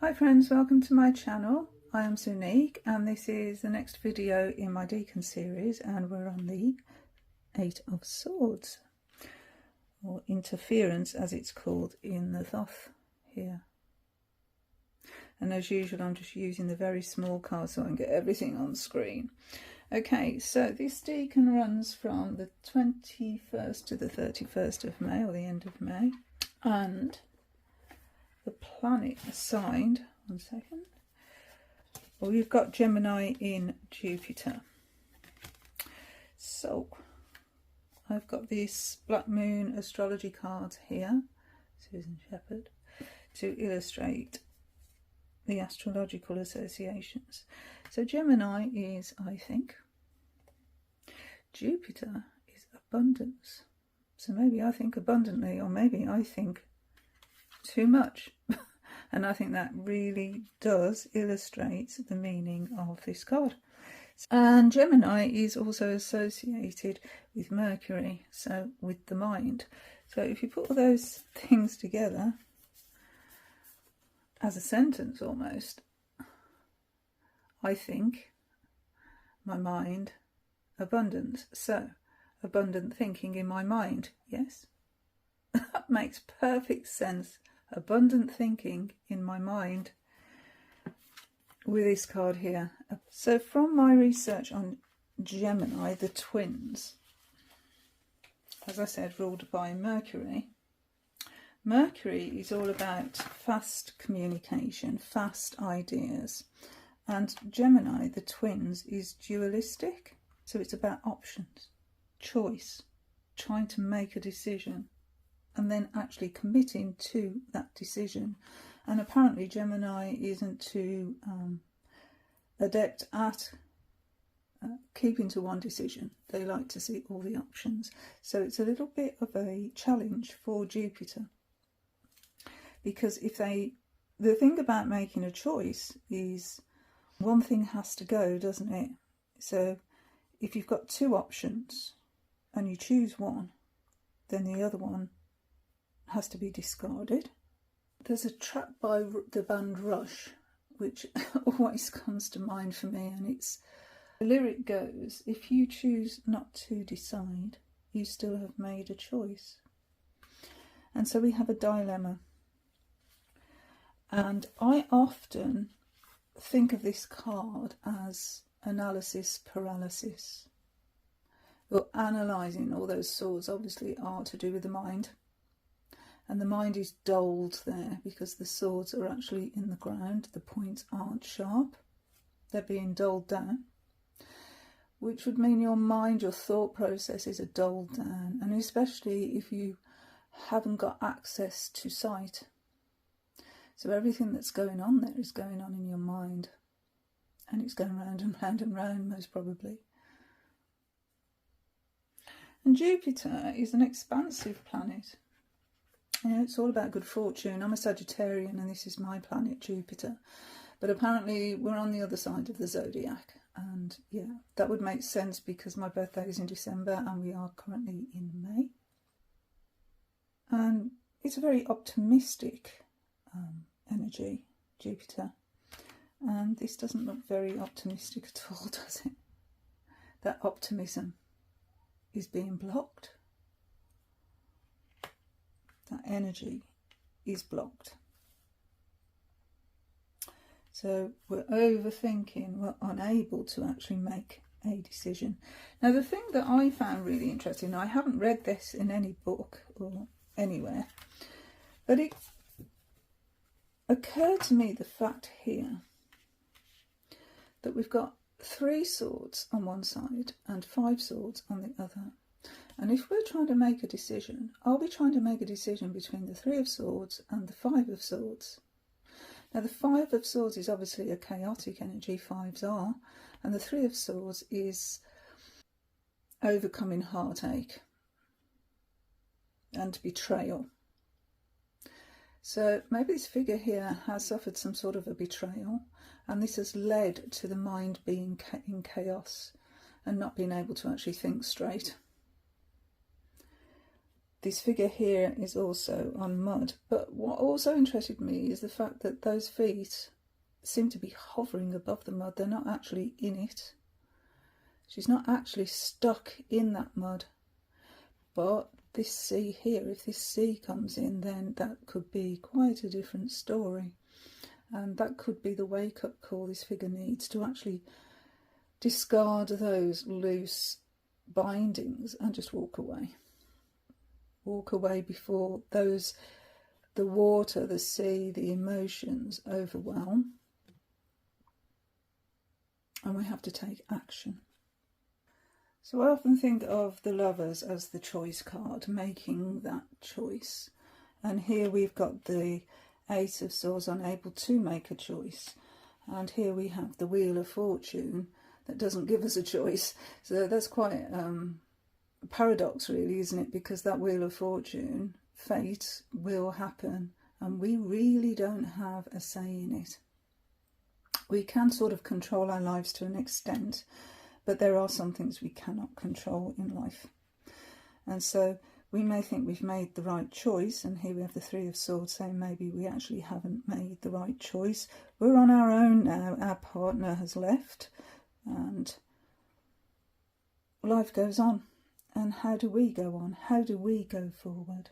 Hi friends, welcome to my channel. I am Zillich and this is the next video in my Decan series, and we're on the Eight of Swords, or interference as it's called in the Thoth here. And as usual, I'm just using the very small card so I can get everything on screen. Okay, so this Decan runs from the 21st to the 31st of May, or the end of May, and the planet assigned, one second, well, you've got Gemini in Jupiter. So I've got this Black Moon astrology card here, Susan Shepherd, to illustrate the astrological associations. So Gemini is, I think, Jupiter is abundance. So maybe I think abundantly, or maybe I think too much. And I think that really does illustrate the meaning of this card. And Gemini is also associated with Mercury, so with the mind. So if you put all those things together as a sentence almost, I think, my mind, abundance. So abundant thinking in my mind, yes, that makes perfect sense. Abundant thinking in my mind with this card here. So from my research on Gemini, the twins, as I said, ruled by Mercury. Mercury is all about fast communication, fast ideas. And Gemini, the twins, is dualistic. So it's about options, choice, trying to make a decision, and then actually committing to that decision. And apparently Gemini isn't too adept at keeping to one decision. They like to see all the options. So it's a little bit of a challenge for Jupiter. Because the thing about making a choice is one thing has to go, doesn't it? So if you've got two options and you choose one, then the other one has to be discarded. There's a track by the band Rush which always comes to mind for me, and the lyric goes, if you choose not to decide, you still have made a choice. And so we have a dilemma, and I often think of this card as analysis paralysis. Well, analysing all those swords obviously are to do with the mind. And the mind is dulled there because the swords are actually in the ground. The points aren't sharp. They're being dulled down. Which would mean your mind, your thought processes are dulled down. And especially if you haven't got access to sight. So everything that's going on there is going on in your mind. And it's going round and round and round, most probably. And Jupiter is an expansive planet. Yeah, it's all about good fortune. I'm a Sagittarian and this is my planet, Jupiter. But apparently we're on the other side of the zodiac. And yeah, that would make sense because my birthday is in December and we are currently in May. And it's a very optimistic energy, Jupiter. And this doesn't look very optimistic at all, does it? That optimism is being blocked. That energy is blocked. So we're overthinking, we're unable to actually make a decision. Now the thing that I found really interesting, I haven't read this in any book or anywhere, but it occurred to me the fact here that we've got 3 swords on one side and 5 swords on the other. And if we're trying to make a decision, I'll be trying to make a decision between the 3 of Swords and the 5 of Swords. Now the 5 of Swords is obviously a chaotic energy, 5s are, and the 3 of Swords is overcoming heartache and betrayal. So maybe this figure here has suffered some sort of a betrayal, and this has led to the mind being in chaos and not being able to actually think straight. this figure here is also on mud. But what also interested me is the fact that those feet seem to be hovering above the mud. They're not actually in it. She's not actually stuck in that mud. But this sea here, if this sea comes in, then that could be quite a different story. And that could be the wake-up call this figure needs, to actually discard those loose bindings and just walk away. Walk away before the water, the sea, the emotions overwhelm. And we have to take action. So I often think of the Lovers as the choice card, making that choice. And here we've got the Ace of Swords, unable to make a choice. And here we have the Wheel of Fortune that doesn't give us a choice. So that's quite a paradox, really, isn't it? Because that Wheel of Fortune, fate, will happen. And we really don't have a say in it. We can sort of control our lives to an extent, but there are some things we cannot control in life. And so we may think we've made the right choice, and here we have the Three of Swords saying maybe we actually haven't made the right choice. We're on our own now, our partner has left, and life goes on. And how do we go on? How do we go forward?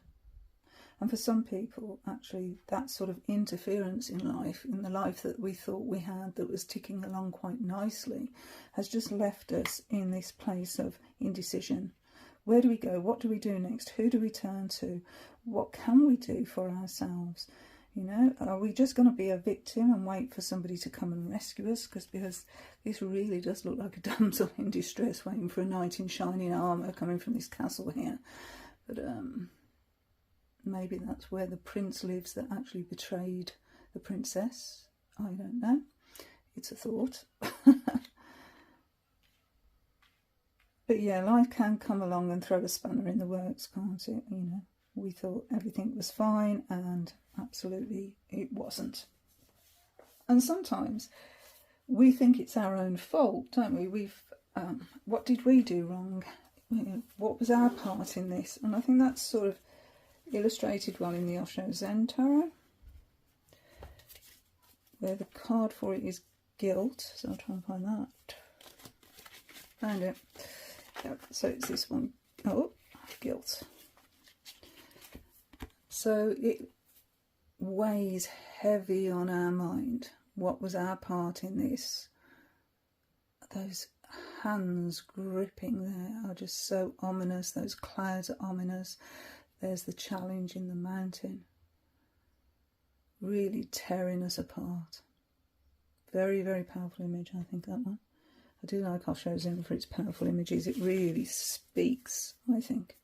And for some people, actually, that sort of interference in life, in the life that we thought we had that was ticking along quite nicely, has just left us in this place of indecision. Where do we go? What do we do next? Who do we turn to? What can we do for ourselves? You know, are we just going to be a victim and wait for somebody to come and rescue us? Because this really does look like a damsel in distress waiting for a knight in shining armour coming from this castle here. But maybe that's where the prince lives that actually betrayed the princess. I don't know. It's a thought. But yeah, life can come along and throw a spanner in the works, can't it? You know, we thought everything was fine and absolutely it wasn't. And sometimes we think it's our own fault, don't we? What did we do wrong? You know, what was our part in this? And I think that's sort of illustrated well in the Osho Zen Tarot, where the card for it is guilt. So I'll try and find that. Found it. Yep, so it's this one. Oh, guilt. So it weighs heavy on our mind. What was our part in this? Those hands gripping there are just so ominous. Those clouds are ominous. There's the challenge in the mountain, really tearing us apart. Very, very powerful image, I think, that one. I do like Osho Zen for its powerful images. It really speaks, I think.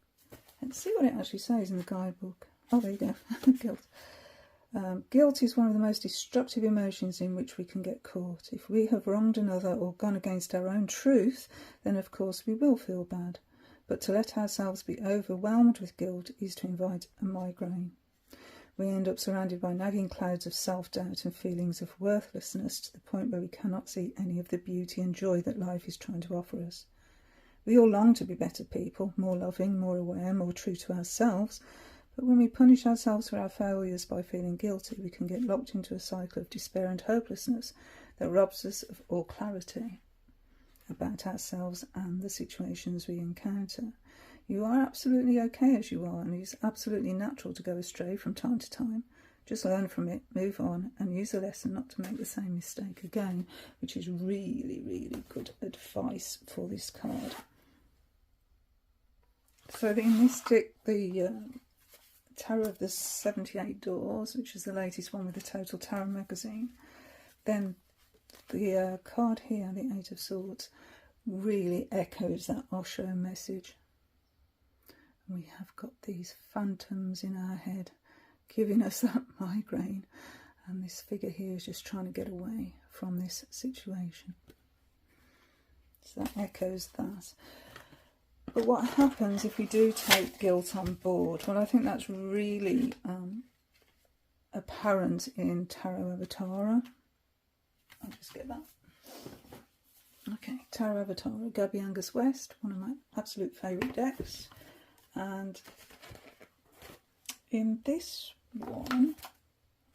Let's see what it actually says in the guidebook. Oh, there you go. Guilt. Guilt is one of the most destructive emotions in which we can get caught. If we have wronged another or gone against our own truth, then of course we will feel bad. But to let ourselves be overwhelmed with guilt is to invite a migraine. We end up surrounded by nagging clouds of self-doubt and feelings of worthlessness to the point where we cannot see any of the beauty and joy that life is trying to offer us. We all long to be better people, more loving, more aware, more true to ourselves, but when we punish ourselves for our failures by feeling guilty, we can get locked into a cycle of despair and hopelessness that robs us of all clarity about ourselves and the situations we encounter. You are absolutely okay as you are, and it's absolutely natural to go astray from time to time. Just learn from it, move on, and use the lesson not to make the same mistake again, which is really, really good advice for this card. So in this deck, the Tarot of the 78 Doors, which is the latest one with the Total Tarot magazine, then the card here, the Eight of Swords, really echoes that Osho message. We have got these phantoms in our head giving us that migraine, and this figure here is just trying to get away from this situation. So that echoes that. But what happens if we do take guilt on board? Well, I think that's really apparent in Tarot Avatara. I'll just get that. Okay, Tarot Avatara, Gabby Angus West, one of my absolute favourite decks. And in this one,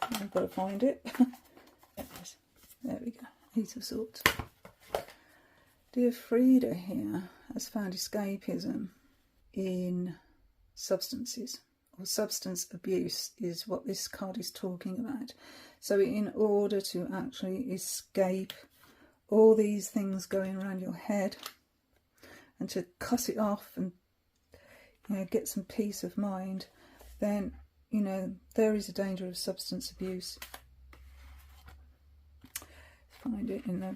I've got to find it. There it is. There we go. Eight of Swords. Dear Frida here has found escapism in substances, or substance abuse is what this card is talking about. So in order to actually escape all these things going around your head and to cut it off and, you know, get some peace of mind, then, you know, there is a danger of substance abuse. Find it in the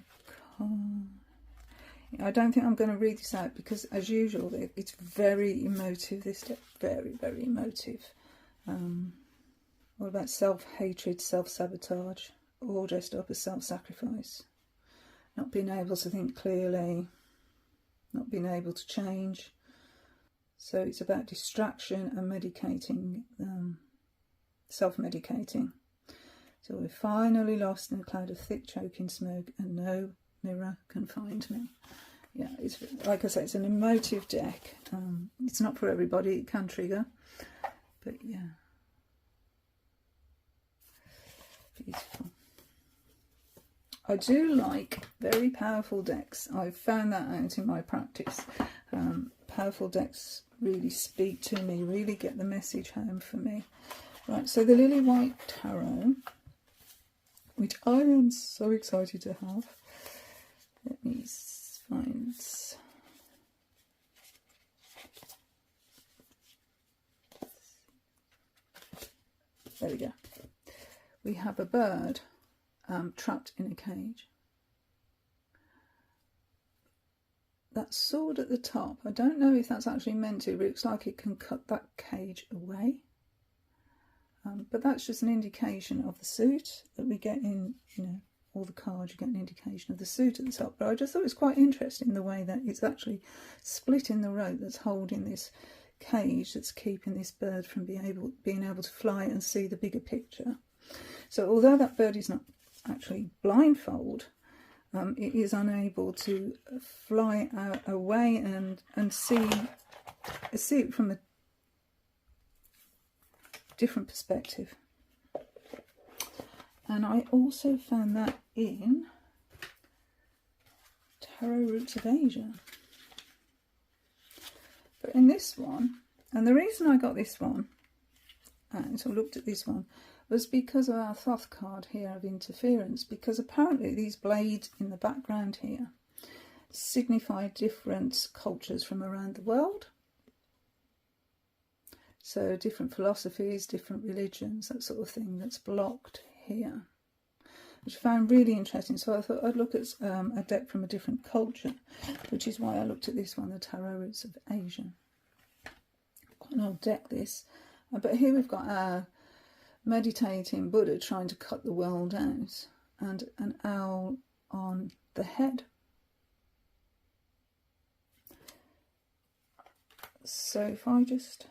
card. I don't think I'm going to read this out because, as usual, it's very emotive, this deck. Very, very emotive. All about self-hatred, self-sabotage, all dressed up as self-sacrifice. Not being able to think clearly, not being able to change. So it's about distraction and medicating, self-medicating. So we're finally lost in a cloud of thick choking smoke and no mirror can find me. Yeah, it's, like I say, it's an emotive deck. It's not for everybody, it can trigger, but yeah. Beautiful. I do like very powerful decks. I've found that out in my practice. Powerful decks really speak to me, really get the message home for me. Right, so the Lilli Waite Tarot, which I am so excited to have. Let me find... There we go. We have a bird trapped in a cage. That sword at the top, I don't know if that's actually meant to, but it looks like it can cut that cage away. But that's just an indication of the suit that we get in, you know, all the cards. You get an indication of the suit at the top. But I just thought it was quite interesting the way that it's actually splitting the rope that's holding this cage, that's keeping this bird from being able to fly and see the bigger picture. So although that bird is not actually blindfold, it is unable to fly away and see it from a different perspective. And I also found that in Tarot Roots of Asia. But in this one, and the reason I got this one, and so I looked at this one, was because of our Thoth card here of interference, because apparently these blades in the background here signify different cultures from around the world. So different philosophies, different religions, that sort of thing that's blocked here, which I found really interesting. So I thought I'd look at a deck from a different culture, which is why I looked at this one, the Tarot Roots of Asia. Quite an old deck this, but here we've got our meditating Buddha trying to cut the world out, and an owl on the head. So if I just...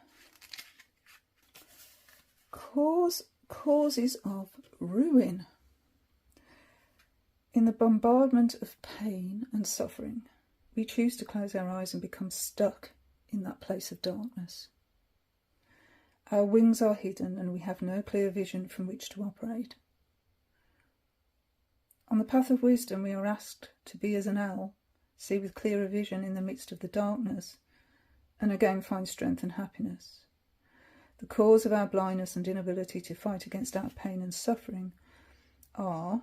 Causes of ruin. In the bombardment of pain and suffering, we choose to close our eyes and become stuck in that place of darkness. Our wings are hidden and we have no clear vision from which to operate. On the path of wisdom, we are asked to be as an owl, see with clearer vision in the midst of the darkness, and again find strength and happiness. The cause of our blindness and inability to fight against our pain and suffering are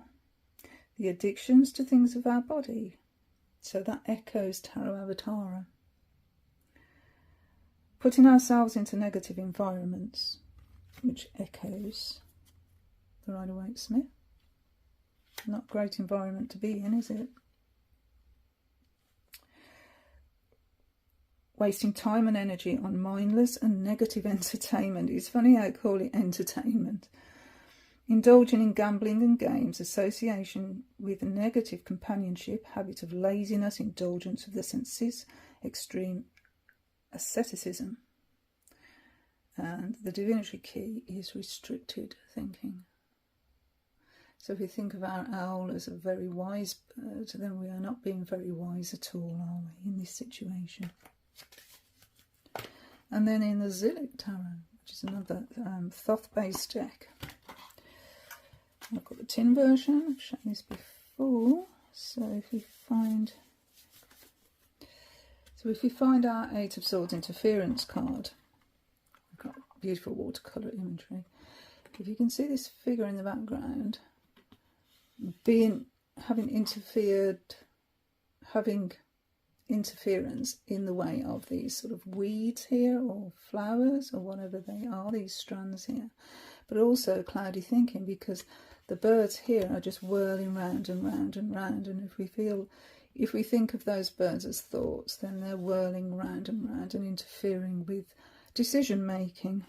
the addictions to things of our body. So that echoes Tarot Avatara. Putting ourselves into negative environments, which echoes the Rider-Waite Smith. Not a great environment to be in, is it? Wasting time and energy on mindless and negative entertainment. It's funny how I call it entertainment. Indulging in gambling and games, association with negative companionship, habit of laziness, indulgence of the senses, extreme asceticism. And the divinatory key is restricted thinking. So if we think of our owl as a very wise bird, then we are not being very wise at all, are we, in this situation? And then in the Zillich Tarot, which is another Thoth based deck. I've got the tin version, I've shown this before. So if we find our Eight of Swords interference card, we've got beautiful watercolour imagery. If you can see this figure in the background, having interference in the way of these sort of weeds here, or flowers, or whatever they are, these strands here, but also cloudy thinking, because the birds here are just whirling round and round and round, and if we think of those birds as thoughts, then they're whirling round and round and interfering with decision making.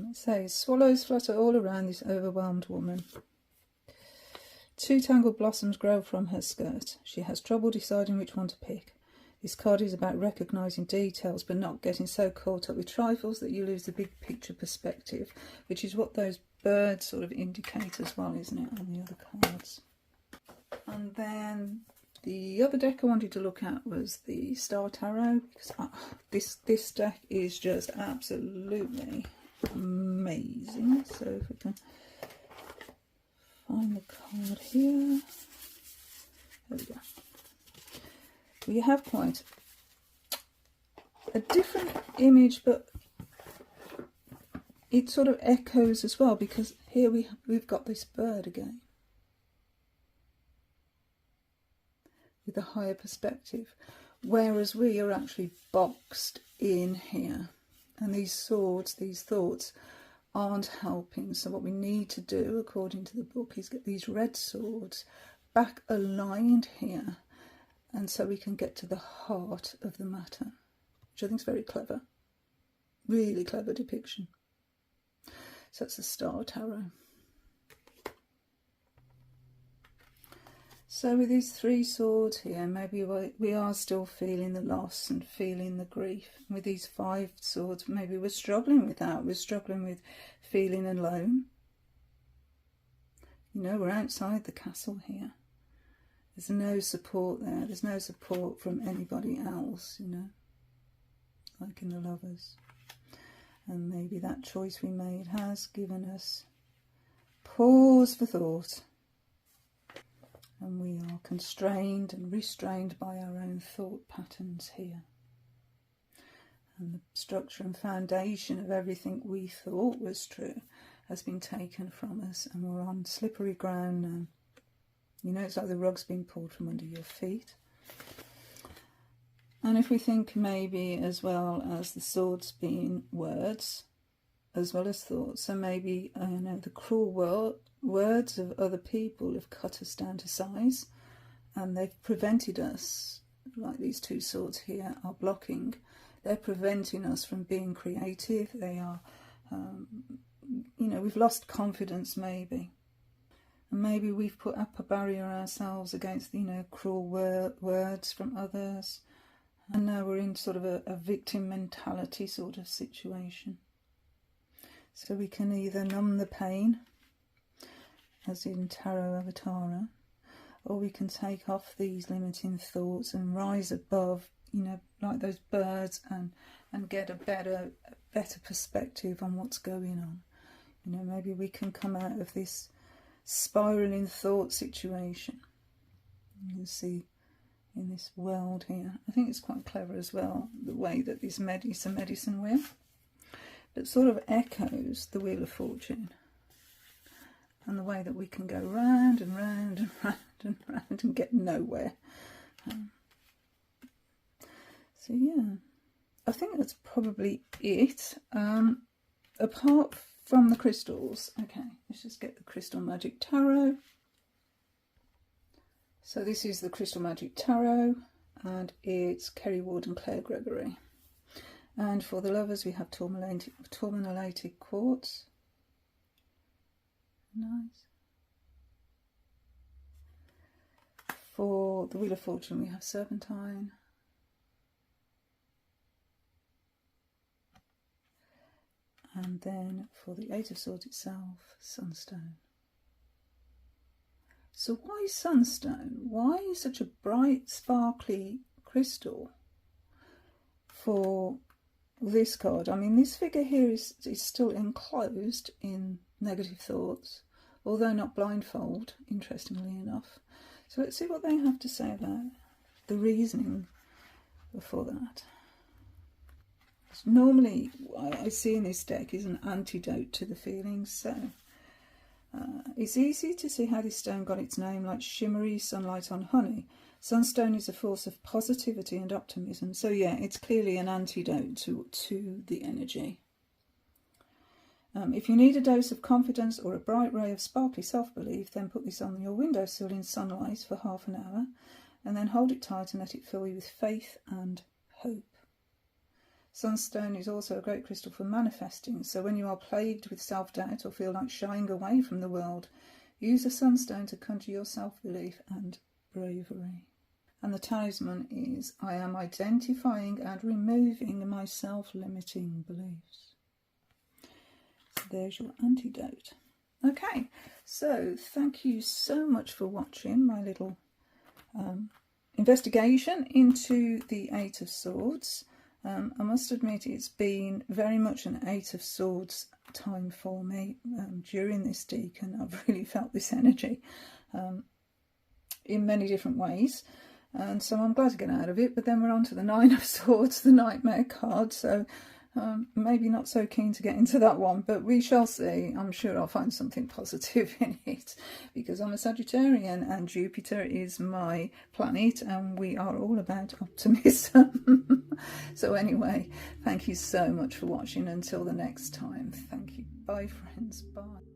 It says, swallows flutter all around this overwhelmed woman. Two tangled blossoms grow from her skirt. She has trouble deciding which one to pick. This card is about recognising details but not getting so caught up with trifles that you lose the big picture perspective, which is what those birds sort of indicate as well, isn't it, on the other cards. And then the other deck I wanted to look at was the Star Tarot, because this deck is just absolutely amazing. So if we can find the card here, there we go. We have quite a different image, but it sort of echoes as well, because here we've got this bird again with a higher perspective, whereas we are actually boxed in here, and these swords, these thoughts aren't helping. So what we need to do, according to the book, is get these red swords back aligned here, and so we can get to the heart of the matter, which I think is very clever. Really clever depiction. So that's the Star Tarot. So with these three swords here, maybe we are still feeling the loss and feeling the grief. With these five swords, maybe we're struggling with that. We're struggling with feeling alone. You know, we're outside the castle here. There's no support there. There's no support from anybody else, you know, like in the Lovers. And maybe that choice we made has given us pause for thought. And we are constrained and restrained by our own thought patterns here. And the structure and foundation of everything we thought was true has been taken from us, and we're on slippery ground now. You know, it's like the rug's been pulled from under your feet. And if we think maybe as well as the swords being words, as well as thoughts, so maybe, you know, the cruel words of other people have cut us down to size, and they've prevented us, like these two swords here are blocking, they're preventing us from being creative. They are, you know, we've lost confidence maybe. And maybe we've put up a barrier ourselves against, you know, cruel words from others. And now we're in sort of a victim mentality sort of situation. So we can either numb the pain, as in Tarot Avatara, or we can take off these limiting thoughts and rise above, you know, like those birds, and get a better perspective on what's going on. You know, maybe we can come out of this spiraling thought situation. You can see in this world here, I think it's quite clever as well, the way that this medicine wheel, but sort of echoes the Wheel of Fortune, and the way that we can go round and round and round and round and get nowhere. So yeah, I think that's probably it. Apart from the crystals, okay, let's just get the Crystal Magic Tarot. So this is the Crystal Magic Tarot, and it's Kerry Ward and Claire Gregory. And for the Lovers, we have tourmalinated quartz. Nice. For the Wheel of Fortune, we have serpentine. And then for the Eight of Swords itself, sunstone. So why sunstone? Why such a bright, sparkly crystal for this card. I mean, this figure here is still enclosed in negative thoughts, although not blindfold, interestingly enough. So let's see what they have to say about the reasoning for that. Normally, I see in this deck is an antidote to the feelings. So it's easy to see how this stone got its name, like shimmery sunlight on honey. Sunstone is a force of positivity and optimism. So yeah, it's clearly an antidote to the energy. If you need a dose of confidence or a bright ray of sparkly self-belief, then put this on your windowsill in sunlight for half an hour, and then hold it tight and let it fill you with faith and hope. Sunstone is also a great crystal for manifesting, so when you are plagued with self-doubt or feel like shying away from the world, use a sunstone to conjure your self-belief and bravery. And the talisman is, I am identifying and removing my self-limiting beliefs. So there's your antidote. Okay, so thank you so much for watching my little investigation into the Eight of Swords. I must admit it's been very much an Eight of Swords time for me during this Decan. I've really felt this energy in many different ways, and so I'm glad to get out of it. But then we're on to the Nine of Swords, the Nightmare card, so maybe not so keen to get into that one, but we shall see. I'm sure I'll find something positive in it, because I'm a Sagittarian and Jupiter is my planet and we are all about optimism. So anyway, thank you so much for watching. Until the next time, thank you. Bye friends, bye.